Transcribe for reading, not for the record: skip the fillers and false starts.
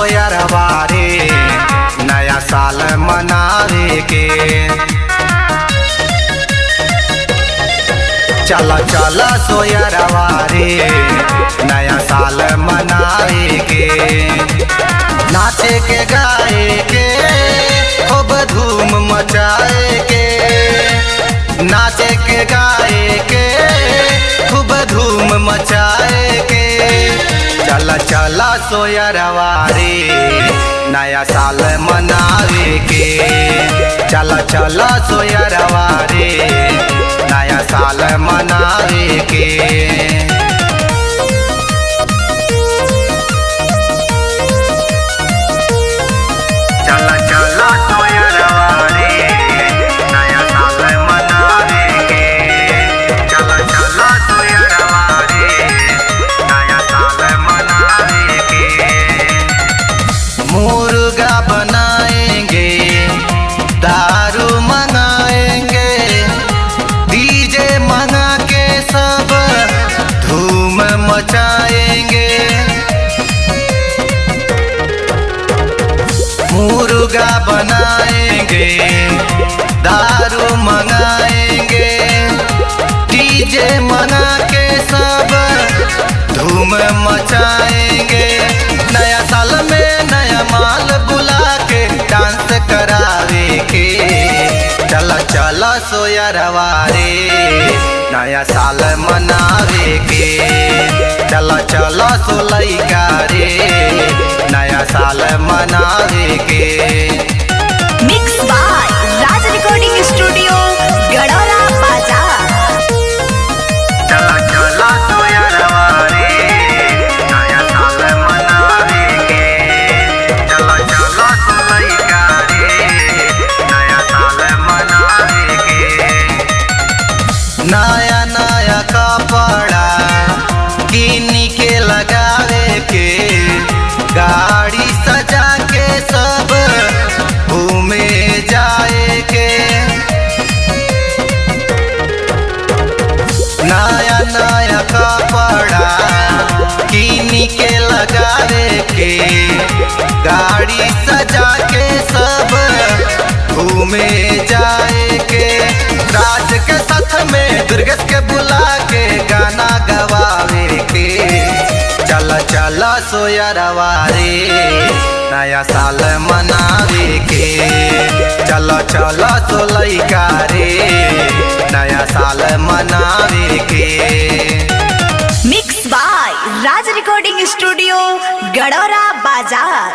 सोयरवा रे नया साल मनावे के। चला चला सोयरवा रे नया साल मनावे के। नाचे के गाए के खूब धूम मचाए के। नाचे के गाए के खूब धूम मचाए के। चला चला सोयरवा रे नया साल मनावे के। चला चला सोयरवा रे नया साल मनावे के। चला चला सोयरवा रे नया साल मनावे के। चला चला सोयरवा रे नया साल मनावे के। मुर्गा बनाएंगे, दारू मंगाएंगे, डीजे मंगा के सब धूम मचाएंगे। मुर्गा बनाएंगे, दारू मंगाएंगे, डीजे मंगा के सब धूम मचाएंगे। नया साल में नया माल बुला के डांस करावे के। चला चला सोयरवा रे नया साल मनावे के। चला चला सोलैका रे नया साल मनावे के। Mix by Raj recording studio Gadaura बाजार। चला चला सोयरवा रे नया साल मनावे के। चला चला सोलैका रे नया साल मनावे के। नया नया कपड़ा किन के लगावे के। गाड़ी सजा के सब घूमे जाए के। नया नया कपड़ा किन के लगावे के। गाड़ी सजा के सब घूमे जाए के। राज के साथ में दुर्गेश के बुला के गाना गवावे के। चला चला सोयरवा रे नया साल मनावे के। चला चला सोलैका रे नया साल मनावे के। Mix by Raj recording studio Gadaura बाजार।